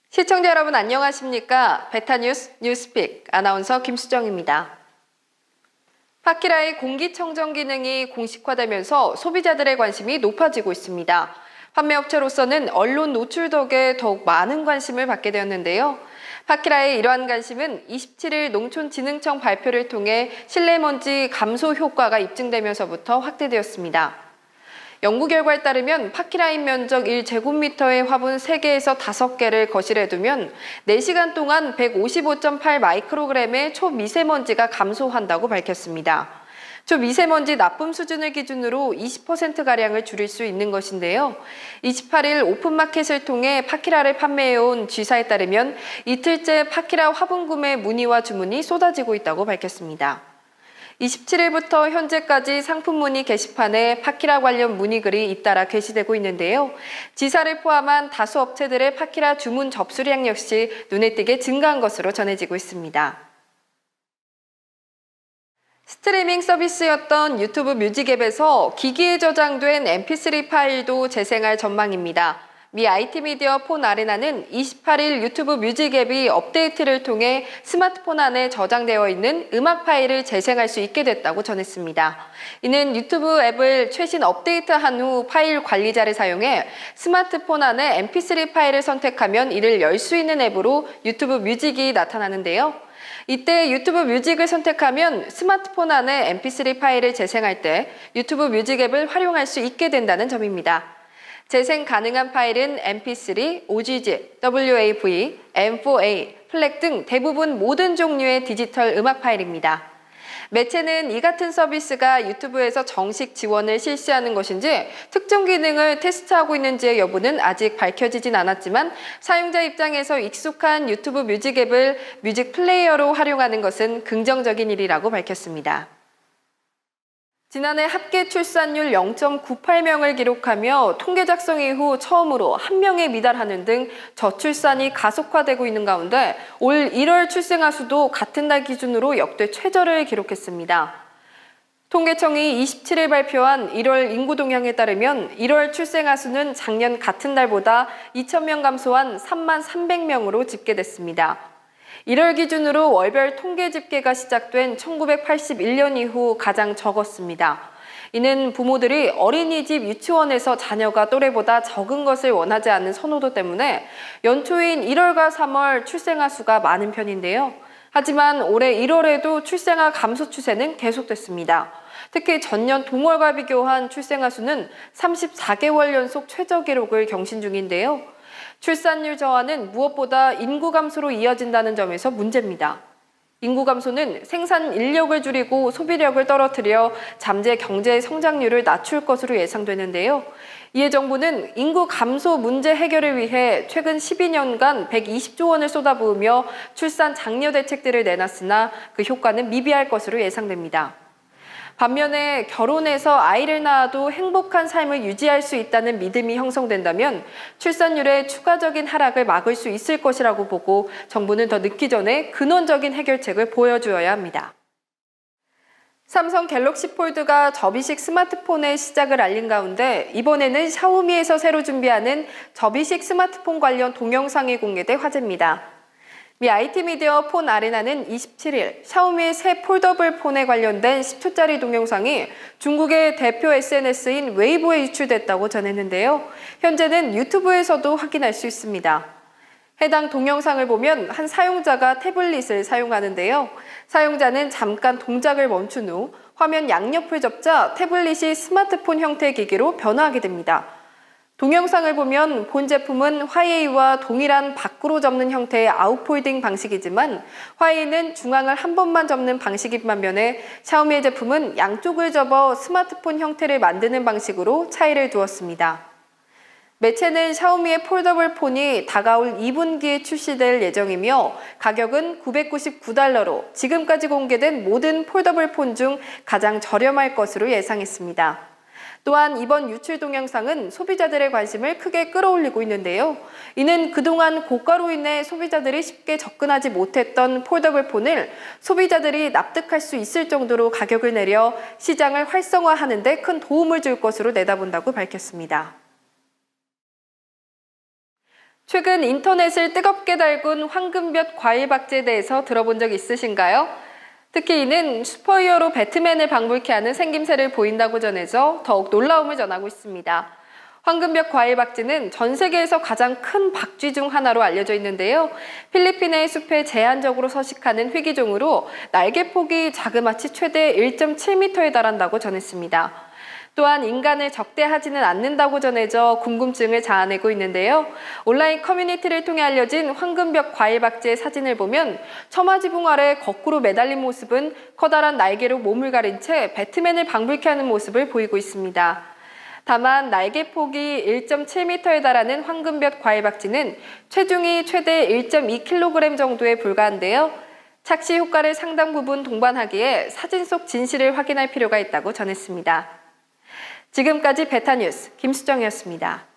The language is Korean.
시청자 여러분 안녕하십니까? 베타뉴스 뉴스픽 아나운서 김수정입니다. 파키라의 공기청정 기능이 공식화되면서 소비자들의 관심이 높아지고 있습니다. 판매업체로서는 언론 노출 덕에 더욱 많은 관심을 받게 되었는데요. 파키라의 이러한 관심은 27일 농촌진흥청 발표를 통해 실내먼지 감소 효과가 입증되면서부터 확대되었습니다. 연구 결과에 따르면 파키라인 면적 1제곱미터의 화분 3개에서 5개를 거실에 두면 4시간 동안 155.8 마이크로그램의 초미세먼지가 감소한다고 밝혔습니다. 초미세먼지 나쁨 수준을 기준으로 20%가량을 줄일 수 있는 것인데요. 28일 오픈마켓을 통해 파키라를 판매해온 G사에 따르면 이틀째 파키라 화분 구매 문의와 주문이 쏟아지고 있다고 밝혔습니다. 27일부터 현재까지 상품 문의 게시판에 파키라 관련 문의글이 잇따라 게시되고 있는데요. G사를 포함한 다수 업체들의 파키라 주문 접수량 역시 눈에 띄게 증가한 것으로 전해지고 있습니다. 스트리밍 서비스였던 유튜브 뮤직 앱에서 기기에 저장된 mp3 파일도 재생할 전망입니다. 미 IT 미디어 폰 아레나는 28일 유튜브 뮤직 앱이 업데이트를 통해 스마트폰 안에 저장되어 있는 음악 파일을 재생할 수 있게 됐다고 전했습니다. 이는 유튜브 앱을 최신 업데이트한 후 파일 관리자를 사용해 스마트폰 안에 mp3 파일을 선택하면 이를 열 수 있는 앱으로 유튜브 뮤직이 나타나는데요. 이때 유튜브 뮤직을 선택하면 스마트폰 안에 mp3 파일을 재생할 때 유튜브 뮤직 앱을 활용할 수 있게 된다는 점입니다. 재생 가능한 파일은 mp3, ogg, wav, m4a, 플렉 등 대부분 모든 종류의 디지털 음악 파일입니다. 매체는 이 같은 서비스가 유튜브에서 정식 지원을 실시하는 것인지 특정 기능을 테스트하고 있는지의 여부는 아직 밝혀지진 않았지만 사용자 입장에서 익숙한 유튜브 뮤직 앱을 뮤직 플레이어로 활용하는 것은 긍정적인 일이라고 밝혔습니다. 지난해 합계 출산율 0.98명을 기록하며 통계 작성 이후 처음으로 1명에 미달하는 등 저출산이 가속화되고 있는 가운데 올 1월 출생아 수도 같은 달 기준으로 역대 최저를 기록했습니다. 통계청이 27일 발표한 1월 인구 동향에 따르면 1월 출생아 수는 작년 같은 달보다 2,000명 감소한 3만 300명으로 집계됐습니다. 1월 기준으로 월별 통계 집계가 시작된 1981년 이후 가장 적었습니다. 이는 부모들이 어린이집 유치원에서 자녀가 또래보다 적은 것을 원하지 않는 선호도 때문에 연초인 1월과 3월 출생아 수가 많은 편인데요. 하지만 올해 1월에도 출생아 감소 추세는 계속됐습니다. 특히 전년 동월과 비교한 출생아 수는 34개월 연속 최저 기록을 경신 중인데요. 출산율 저하는 무엇보다 인구 감소로 이어진다는 점에서 문제입니다. 인구 감소는 생산 인력을 줄이고 소비력을 떨어뜨려 잠재 경제 성장률을 낮출 것으로 예상되는데요. 이에 정부는 인구 감소 문제 해결을 위해 최근 12년간 120조 원을 쏟아부으며 출산 장려 대책들을 내놨으나 그 효과는 미비할 것으로 예상됩니다. 반면에 결혼해서 아이를 낳아도 행복한 삶을 유지할 수 있다는 믿음이 형성된다면 출산율의 추가적인 하락을 막을 수 있을 것이라고 보고 정부는 더 늦기 전에 근원적인 해결책을 보여주어야 합니다. 삼성 갤럭시 폴드가 접이식 스마트폰의 시작을 알린 가운데 이번에는 샤오미에서 새로 준비하는 접이식 스마트폰 관련 동영상이 공개돼 화제입니다. 미 IT 미디어 폰 아레나는 27일 샤오미의 새 폴더블 폰에 관련된 10초짜리 동영상이 중국의 대표 SNS인 웨이보에 유출됐다고 전했는데요. 현재는 유튜브에서도 확인할 수 있습니다. 해당 동영상을 보면 한 사용자가 태블릿을 사용하는데요. 사용자는 잠깐 동작을 멈춘 후 화면 양옆을 접자 태블릿이 스마트폰 형태의 기기로 변화하게 됩니다. 동영상을 보면 본 제품은 화웨이와 동일한 밖으로 접는 형태의 아웃폴딩 방식이지만 화웨이는 중앙을 한 번만 접는 방식인 반면에 샤오미의 제품은 양쪽을 접어 스마트폰 형태를 만드는 방식으로 차이를 두었습니다. 매체는 샤오미의 폴더블 폰이 다가올 2분기에 출시될 예정이며 가격은 $999로 지금까지 공개된 모든 폴더블 폰 중 가장 저렴할 것으로 예상했습니다. 또한 이번 유출 동영상은 소비자들의 관심을 크게 끌어올리고 있는데요. 이는 그동안 고가로 인해 소비자들이 쉽게 접근하지 못했던 폴더블 폰을 소비자들이 납득할 수 있을 정도로 가격을 내려 시장을 활성화하는 데 큰 도움을 줄 것으로 내다본다고 밝혔습니다. 최근 인터넷을 뜨겁게 달군 황금볕 과일 박제에 대해서 들어본 적 있으신가요? 특히 이는 슈퍼히어로 배트맨을 방불케 하는 생김새를 보인다고 전해져 더욱 놀라움을 전하고 있습니다. 황금벽 과일 박쥐는 전 세계에서 가장 큰 박쥐 중 하나로 알려져 있는데요. 필리핀의 숲에 제한적으로 서식하는 희귀종으로 날개 폭이 자그마치 최대 1.7m에 달한다고 전했습니다. 또한 인간을 적대하지는 않는다고 전해져 궁금증을 자아내고 있는데요. 온라인 커뮤니티를 통해 알려진 황금벽 과일 박쥐의 사진을 보면 처마지붕 아래 거꾸로 매달린 모습은 커다란 날개로 몸을 가린 채 배트맨을 방불케 하는 모습을 보이고 있습니다. 다만 날개 폭이 1.7m에 달하는 황금벽 과일 박쥐는 체중이 최대 1.2kg 정도에 불과한데요. 착시 효과를 상당 부분 동반하기에 사진 속 진실을 확인할 필요가 있다고 전했습니다. 지금까지 베타뉴스 김수정이었습니다.